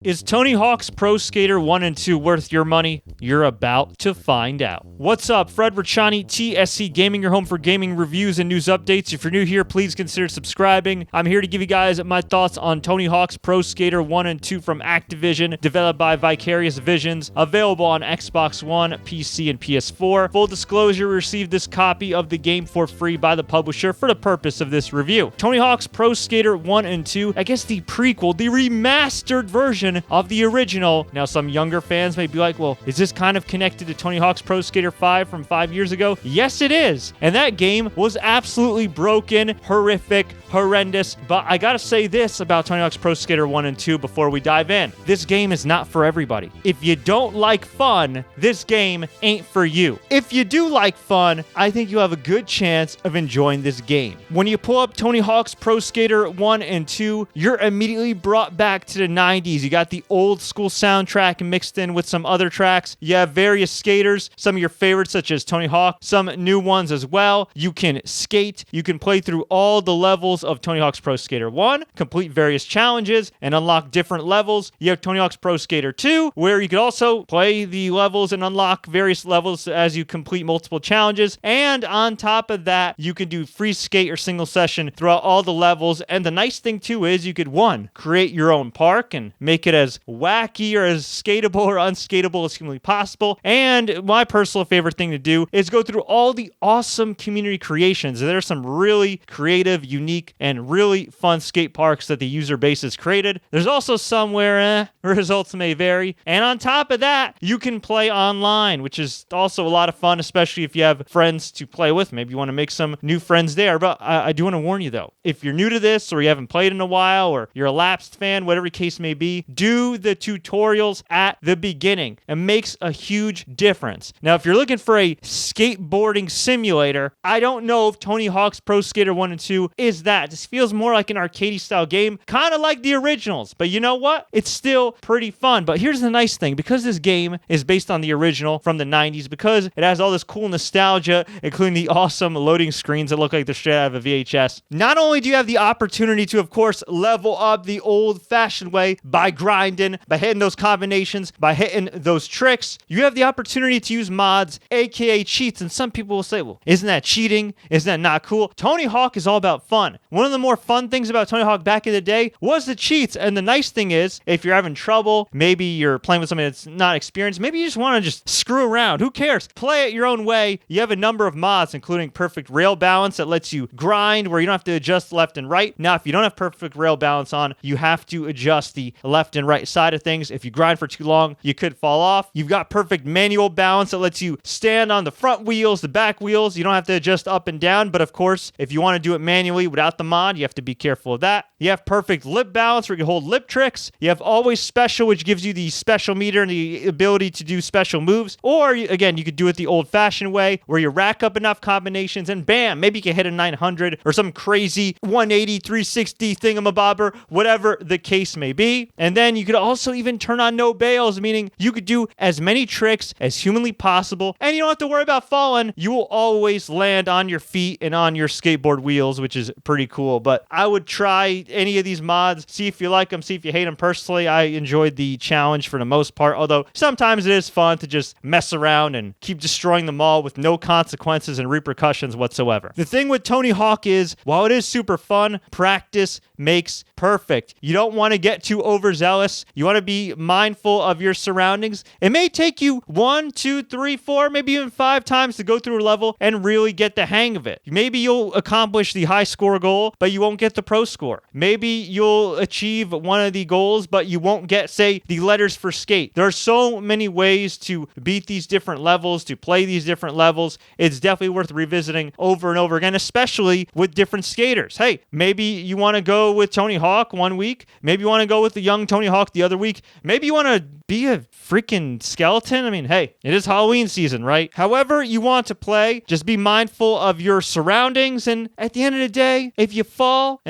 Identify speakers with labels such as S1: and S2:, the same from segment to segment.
S1: Is Tony Hawk's Pro Skater 1 and 2 worth your money? You're about to find out. What's up? Fred Richani, TSC Gaming, your home for gaming reviews and news updates. If you're new here, please consider subscribing. I'm here to give you guys my thoughts on Tony Hawk's Pro Skater 1 and 2 from Activision, developed by Vicarious Visions, available on Xbox One, PC, and PS4. Full disclosure, we received this copy of the game for free by the publisher for the purpose of this review. Tony Hawk's Pro Skater 1 and 2, I guess the prequel, the remastered version of the original. Now, some younger fans may be like, well, is this kind of connected to Tony Hawk's Pro Skater 5 from 5 years ago? Yes, it is. And that game was absolutely broken, horrific, horrendous. But I gotta say this about Tony Hawk's Pro Skater 1 and 2 before we dive in. This game is not for everybody. If you don't like fun, this game ain't for you. If you do like fun, I think you have a good chance of enjoying this game. When you pull up Tony Hawk's Pro Skater 1 and 2, you're immediately brought back to the 90s. You got the old school soundtrack mixed in with some other tracks. You have various skaters, some of your favorites such as Tony Hawk, some new ones as well. You can skate. You can play through all the levels of Tony Hawk's Pro Skater 1, complete various challenges, and unlock different levels. You have Tony Hawk's Pro Skater 2, where you could also play the levels and unlock various levels as you complete multiple challenges. And on top of that, you can do free skate or single session throughout all the levels. And the nice thing too is you could, one, create your own park and make it as wacky or as skatable or unskateable as humanly possible. And my personal favorite thing to do is go through all the awesome community creations. There are some really creative, unique, and really fun skate parks that the user base has created. There's also some where results may vary. And on top of that, you can play online, which is also a lot of fun, especially if you have friends to play with. Maybe you want to make some new friends there. But I do want to warn you though, if you're new to this or you haven't played in a while or you're a lapsed fan, whatever the case may be, do the tutorials at the beginning. It makes a huge difference. Now, if you're looking for a skateboarding simulator, I don't know if Tony Hawk's Pro Skater 1 and 2 is that. This feels more like an arcade style game, kind of like the originals. But you know what? It's still pretty fun. But here's the nice thing. Because this game is based on the original from the 90s, because it has all this cool nostalgia, including the awesome loading screens that look like they're straight out of a VHS, not only do you have the opportunity to, of course, level up the old-fashioned way by grinding, by hitting those combinations, by hitting those tricks, you have the opportunity to use mods, aka cheats. And some people will say, well, isn't that cheating? Isn't that not cool? Tony Hawk is all about fun. One of the more fun things about Tony Hawk back in the day was the cheats. And the nice thing is, if you're having trouble, maybe you're playing with somebody that's not experienced, maybe you just want to just screw around. Who cares? Play it your own way. You have a number of mods, including perfect rail balance that lets you grind where you don't have to adjust left and right. Now, if you don't have perfect rail balance on, you have to adjust the left and right side of things. If you grind for too long, you could fall off. You've got perfect manual balance that lets you stand on the front wheels, the back wheels. You don't have to adjust up and down. But of course, if you want to do it manually without the mod, you have to be careful of that. You have perfect lip balance where you can hold lip tricks. You have always special, which gives you the special meter and the ability to do special moves. Or again, you could do it the old-fashioned way where you rack up enough combinations and bam, maybe you can hit a 900 or some crazy 180, 360 thingamabobber, whatever the case may be. And then you could also even turn on no bails, meaning you could do as many tricks as humanly possible and you don't have to worry about falling. You will always land on your feet and on your skateboard wheels, which is pretty cool. But I would try any of these mods, see if you like them, see if you hate them. Personally, I enjoyed the challenge for the most part, although sometimes it is fun to just mess around and keep destroying them all with no consequences and repercussions whatsoever. The thing with Tony Hawk is, while it is super fun, practice makes perfect. You don't want to get too overzealous. You want to be mindful of your surroundings. It may take you 1, 2, 3, 4, maybe even 5 times to go through a level and really get the hang of it. Maybe you'll accomplish the high score goal, but you won't get the pro score. Maybe you'll achieve one of the goals, but you won't get, say, the letters for skate. There are so many ways to beat these different levels, to play these different levels. It's definitely worth revisiting over and over again, especially with different skaters. Hey, maybe you want to go with Tony Hawk one week. Maybe you want to go with the young Tony Hawk the other week. Maybe you want to be a freaking skeleton. I mean, hey, it is Halloween season, right? However you want to play, just be mindful of your surroundings. And at the end of the day, if you fall,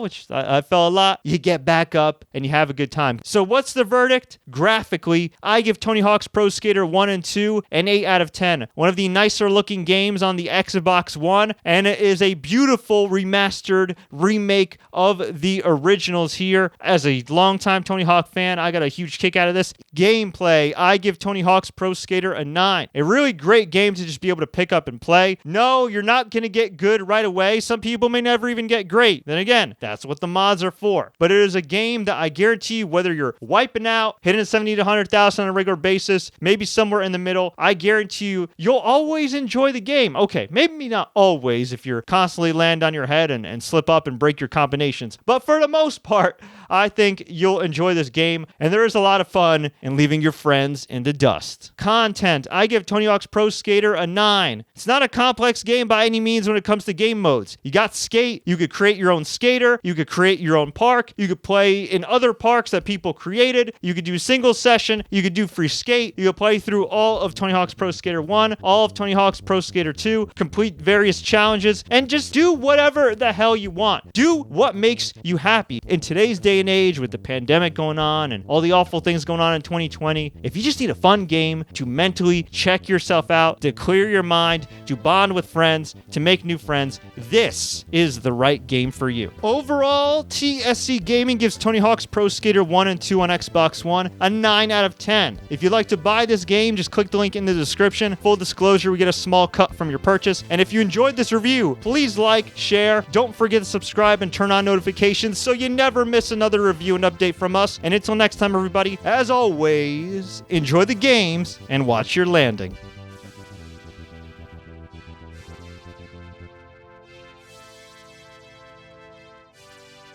S1: which I fell a lot, you get back up and you have a good time. So what's the verdict? Graphically, I give Tony Hawk's Pro Skater 1 and 2 an 8 out of 10. One of the nicer looking games on the Xbox One, and it is a beautiful remastered remake of the original originals here. As a longtime Tony Hawk fan, I got a huge kick out of this. Gameplay, I give Tony Hawk's Pro Skater a 9. A really great game to just be able to pick up and play. No, you're not going to get good right away. Some people may never even get great. Then again, that's what the mods are for. But it is a game that I guarantee you, whether you're wiping out, hitting 70 to 100,000 on a regular basis, maybe somewhere in the middle, I guarantee you, you'll always enjoy the game. Okay, maybe not always if you're constantly land on your head and slip up and break your combinations. But for the most part, I think you'll enjoy this game, and there is a lot of fun in leaving your friends in the dust. Content, I give Tony Hawk's Pro Skater a 9. It's not a complex game by any means when it comes to game modes. You got skate, you could create your own skater, you could create your own park, you could play in other parks that people created, you could do single session, you could do free skate, you could play through all of Tony Hawk's Pro Skater 1, all of Tony Hawk's Pro Skater 2, complete various challenges, and just do whatever the hell you want. Do what makes you happy. In today's day and age, with the pandemic going on and all the awful things going on in 2020, if you just need a fun game to mentally check yourself out, to clear your mind, to bond with friends, to make new friends, this is the right game for you. Overall, TSC Gaming gives Tony Hawk's Pro Skater 1 and 2 on Xbox One a 9 out of 10. If you'd like to buy this game, just click the link in the description. Full disclosure, we get a small cut from your purchase. And if you enjoyed this review, please like, share, don't forget to subscribe and turn on notifications so you never miss another review and update from us. And until next time, everybody, as always, enjoy the games and watch your landing.